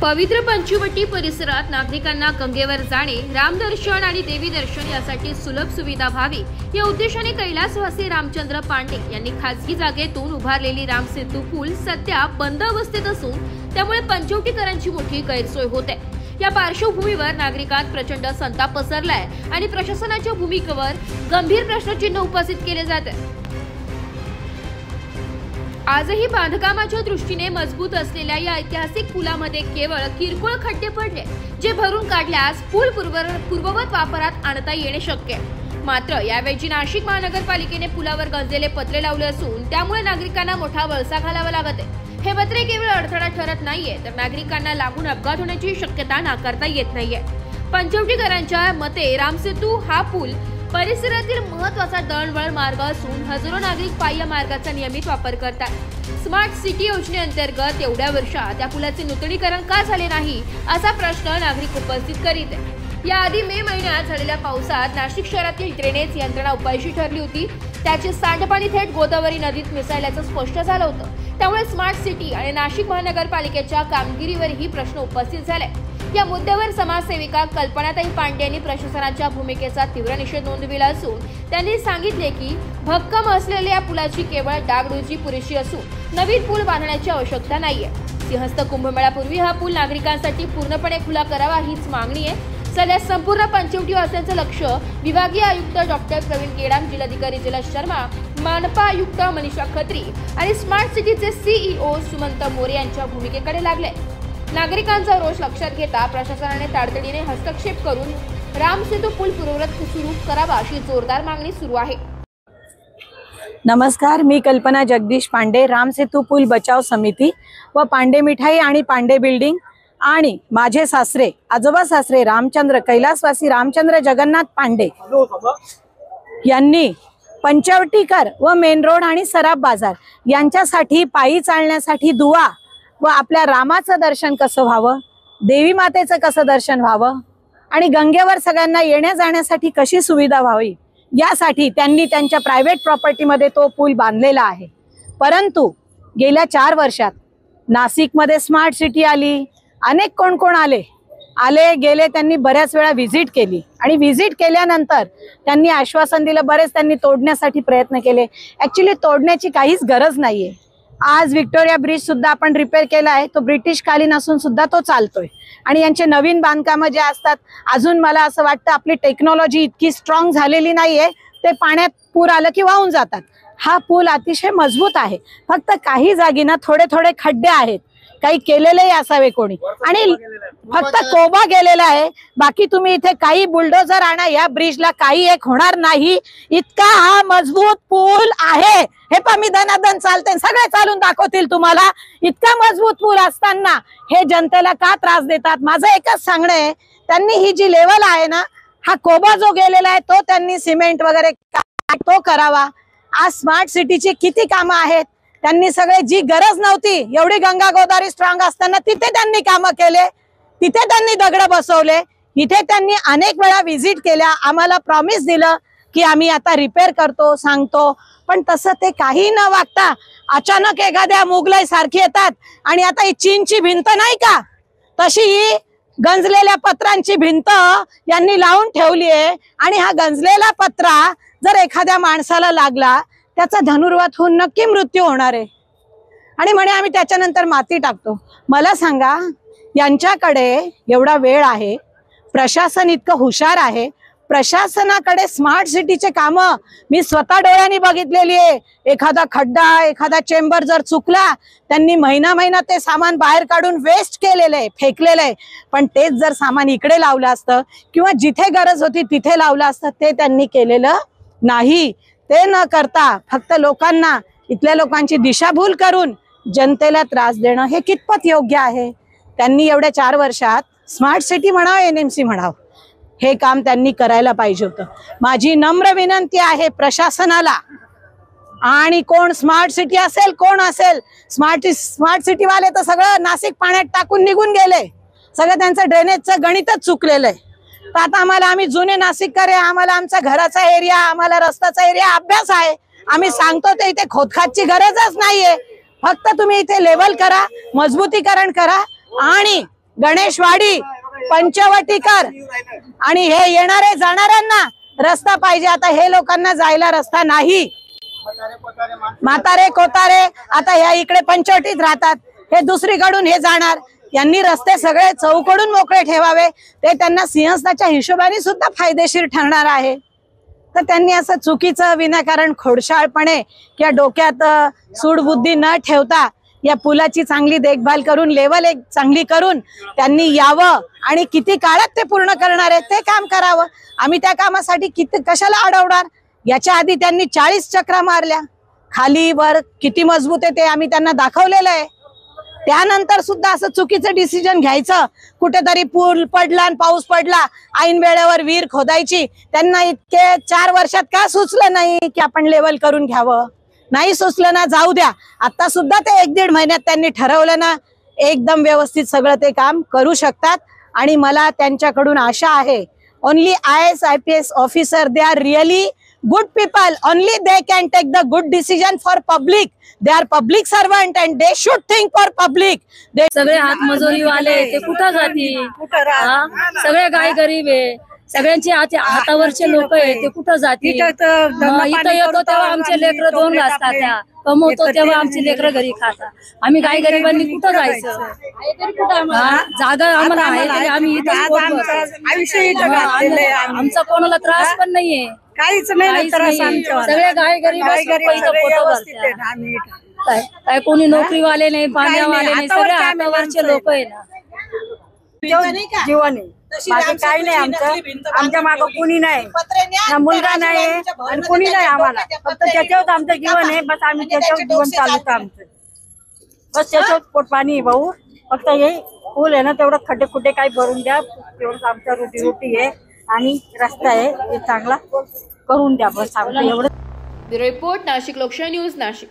पवित्र पंचवटी परिसरात नागरिकांना गंगेवर जाणे, रामदर्शन आणि देवी दर्शन यासाठी सुलभ सुविधा व्हावी या उद्देशाने कैलासवासी रामचंद्र पांडे यांनी खासगी जागेतून उभारलेली राम सेतू पूल सध्या बंद अवस्थेत असून त्यामुळे पंचवटीकरांची मोठी गैरसोय होते। या पार्श्वभूमीवर नागरिकांत प्रचंड संताप पसरलाय आणि प्रशासनाच्या भूमिकेवर गंभीर प्रश्नचिन्ह उपस्थित केले जात आहे। आजही बांधकामाच्या दृष्टीने मजबूत असलेल्या या ऐतिहासिक पुलामध्ये केवळ किरकोळ खड्डे पडले, जे भरून काढल्यास पूल पूर्ववत वापरात आणता येणे शक्य आहे। मात्र यावेळी नाशिक महानगरपालिकेने पुलावर गंजलेले पत्रे लावले असून त्यामुळे नागरिकांना मोठा वळसा घालावा लागत आहे। हे पत्रे केवळ अडथळा ठरत नाहीये, तर नागरिकांना लागून अपघात होण्याची शक्यता नाकारता येत नाहीये। पंचवटीकरांच्या मते रामसेतू हा पूल परिसरातील महत्त्वाचा दळणवळण मार्ग असून हजारो नागरिक पायी या मार्गाचा नियमित वापर करतात। स्मार्ट सिटी योजनेअंतर्गत एवढ्या वर्षात त्या पुलाचे नूतनीकरण का झाले नाही, असा प्रश्न नागरिक उपस्थित करीत आहेत। याआधी मे महिन्यात झालेल्या पावसात नाशिक शहरातील ड्रेनेज यंत्रणा अपयशी ठरली होती। त्याचे सांडपाणी थेट गोदावरी नदीत मिसळल्याचं स्पष्ट झालं होतं। त्यामुळे स्मार्ट सिटी आणि नाशिक महानगरपालिकेच्या कामगिरीवरही प्रश्न उपस्थित झाले। या मुद्द्यावर समाजसेविका कल्पनाताई पांडे यांनी प्रशासनाच्या भूमिकेचा तीव्र निषेध नोंदविला असून त्यांनी सांगितले की भक्कम असलेल्या या पुलाची केवळ डागडुजी पुरेशी असून नवीन पूल बांधण्याची आवश्यकता नाहीये। सिंहस्थ कुंभमेळ्यापूर्वी हा पूल नागरिकांसाठी पूर्णपणे खुला करावा हीच मागणी आहे। सध्या संपूर्ण पंचवटी वासियांचं लक्ष विभागीय आयुक्त डॉक्टर प्रवीण केडाम, जिल्हाधिकारी जिल्हा शर्मा, मनपा आयुक्त मनीषा खत्री आणि स्मार्ट सिटीचे सीईओ सुमंत मोरे यांच्या भूमिकेकडे लागले। नागरिकांचा रोष लक्षात घेता प्रशासनाने तातडीने हस्तक्षेप करून रामसेतू पूल पूर्ववत सुरू करावा अशी जोरदार मागणी सुरू आहे। नमस्कार, मी कल्पना जगदीश पांडे, रामसेतू पूल बचाव समिती व पांडे मिठाई आणि पांडे बिल्डिंग आणि माझे सासरे आजोबा सासरे रामचंद्र कैलासवासी रामचंद्र जगन्नाथ पांडे यांनी पंचवटीकर व मेन रोड आणि सराफ बाजार यांच्यासाठी पायी चालण्यासाठी दुवा व आपल्या रामाचं दर्शन कसं व्हावं, देवी मातेचं कसं दर्शन व्हावं आणि गंगेवर सगळ्यांना येण्या जाण्यासाठी कशी सुविधा व्हावी, यासाठी त्यांनी त्यांच्या प्रायव्हेट प्रॉपर्टीमध्ये तो पूल बांधलेला आहे। परंतु गेल्या 4 वर्षात नाशिकमध्ये स्मार्ट सिटी आली, अनेक कोण आले गेले, त्यांनी बऱ्याच वेळा व्हिजिट केली आणि व्हिजिट केल्यानंतर त्यांनी आश्वासन दिलं, बरेच त्यांनी तोडण्यासाठी प्रयत्न केले। ऍक्च्युली तोडण्याची काहीच गरज नाहीये। आज व्हिक्टोरिया ब्रिज सुद्धा आपण रिपेअर केला आहे, तो ब्रिटिश कालीन असून सुद्धा तो चालतोय आणि यांचे नवीन बांधकामं जे असतात, अजून मला असं वाटतं आपली टेक्नॉलॉजी इतकी स्ट्रॉंग झालेली नाहीये, ते पाण्यात पूर आलं की वाहून जातात। हा पूल अतिशय मजबूत आहे, फक्त काही जागी ना थोडे खड्डे आहेत, काही केलेले असावे कोणी आणि फक्त कोबा गेलेला आहे। बाकी तुम्ही इथे काही बुलडोजर आणा, या ब्रिजला काही एक होणार नाही, इतका हा मजबूत पूल आहे। हे पण मी दनादन चालते, सगळे चालून दाखवतील तुम्हाला। इतका मजबूत पूल असताना हे जनतेला का त्रास देतात? माझं एकच सांगणं आहे, त्यांनी ही जी लेवल आहे ना, हा कोबा जो गेलेला आहे तो त्यांनी सिमेंट वगैरे तो करावा। आज स्मार्ट सिटीची किती कामं आहेत, त्यांनी सगळे जी गरज नव्हती एवढी गंगा गोदावरी स्ट्रॉंग असताना तिथे त्यांनी कामं केले, तिथे त्यांनी दगड बसवले, इथे त्यांनी अनेक वेळा व्हिजिट केल्या, आम्हाला प्रॉमिस दिलं की आम्ही आता रिपेअर करतो सांगतो, पण तसं ते काही न वागता अचानक एखाद्या मुघलाई सारखी येतात आणि आता ही चीनची भिंत नाही का, तशी ही गंजलेल्या पत्रांची भिंत यांनी लावून ठेवली आहे आणि हा गंजलेला पत्रा जर एखाद्या माणसाला लागला त्याचा धनुर्वात होऊन नक्की मृत्यू होणार आहे आणि म्हणे आम्ही त्याच्यानंतर माती टाकतो। मला सांगा, यांच्याकडे एवढा वेळ आहे, प्रशासन इतकं हुशार आहे, प्रशासनाकडे स्मार्ट सिटीचे कामं मी स्वतः डोळ्यांनी बघितलेली आहे। एखादा खड्डा, एखादा चेंबर जर चुकला, त्यांनी महिना ते सामान बाहेर काढून वेस्ट केलेलं आहे, फेकलेलं आहे, पण तेच जर सामान इकडे लावलं असतं किंवा जिथे गरज होती तिथे लावलं असतं, ते त्यांनी केलेलं नाही। ते न करता फक्त लोकांना, इथल्या लोकांची दिशाभूल करून जनतेला त्रास देणं हे कितपत योग्य आहे? त्यांनी एवढ्या 4 वर्षात स्मार्ट सिटी म्हणावं, NMC म्हणावं, हे काम त्यांनी करायला पाहिजे होतं। माझी नम्र विनंती आहे प्रशासनाला, आणि कोण स्मार्ट सिटी असेल कोण असेल, स्मार्ट सिटी वाले तर सगळं नाशिक पाण्यात टाकून निघून गेले, सगळं त्यांचं ड्रेनेजचं गणितच चुकलेलं आहे। तर आता आम्ही जुने नाशिककर आहे, आम्हाला आमचा घराचा एरिया, आम्हाला रस्त्याचा एरिया अभ्यास आहे, आम्ही सांगतो ते इथे खोदखादची गरजच नाहीये, फक्त तुम्ही इथे लेवल करा, मजबूतीकरण करा आणि गणेशवाडी, पंचवटीकर आणि हे येणारे जाणाऱ्यांना रस्ता पाहिजे. आता हे लोकांना जायला रस्ता नाही. म्हातारे कोतारे आता ह्या इकडे पंचवटीत राहतात, हे दुसरीकडून हे जाणार. यांनी रस्ते सगळे चौकडून मोकळे ठेवावे, ते त्यांना सिंहस्थाच्या हिशोबाने सुद्धा फायदेशीर ठरणार आहे. तर त्यांनी असं चुकीचं विनाकारण खोडसाळपणे किंवा डोक्यात सूडबुद्धी न ठेवता या पुलाची चांगली देखभाल करून लेवल एक चांगली करून त्यांनी यावं आणि किती काळात ते पूर्ण करणार आहेत ते काम करावं. आम्ही त्या कामासाठी किती कशाला अडवणार. याच्या आधी त्यांनी 40 चक्रा मारल्या, खाली वर किती मजबूत आहे ते आम्ही त्यांना दाखवलेलं आहे. त्यानंतर सुद्धा असं चुकीचं डिसिजन घ्यायचं. कुठेतरी पूल पडला आणि पाऊस पडला, ऐन वेळेवर विहीर खोदायची. त्यांना इतके 4 वर्षात का सुचलं नाही की आपण लेवल करून घ्यावं. नाही सुचलं ना, जाऊ द्या. आता सुद्धा ते 1-1.5 महिन्यात त्यांनी ठरवलं ना, एकदम व्यवस्थित सगळं ते काम करू शकतात. आणि मला त्यांच्याकडून आशा आहे, only IAS IPS officer, they are really good people, only they can take the good decision for public. They are public servant and they should think for public. सगळे हातमजुरी वाले ते कुठं जातील? सगळे गाय गरीब आहे, सगळ्यांचे हातावरचे लोक आहे ते कुठं जातील? इथं येतो तेव्हा आमचे लेकरं 2 घास खातात, कमवतो तेव्हा आमची लेकरं घरी खातात. आम्ही गाय गरीबांनी कुठं जायचं? जागा आम्हाला आहे तरी आम्ही इथं आमचा कोणाला त्रास पण नाहीये, काहीच नाही. सगळे गाय गरीब काय कोणी नोकरीवाले नाही, पाण्यावाले नाही, सगळे हातावरचे लोक आहे ना. जीवन आहे बाकी काही नाही. आमच्या मागं कोणी नाही, ना मुलगा नाही आणि कोणी नाही. आम्हाला फक्त त्याच्यावर आमचं जीवन आहे. बस आम्ही त्याच्यावर जीवन चालवतो आमचं. बस त्याच्यावर पोट पाणी भाऊ. फक्त हे पूल आहे ना, तेवढं खड्डे खुड्डे काही भरून द्या, तेवढंच आमच्या रोटी आहे. आणि रस्ता आहे ते चांगला करून द्या, बस आमचं एवढं. ब्युरो रिपोर्ट, नाशिक लोकशाही न्यूज, नाशिक.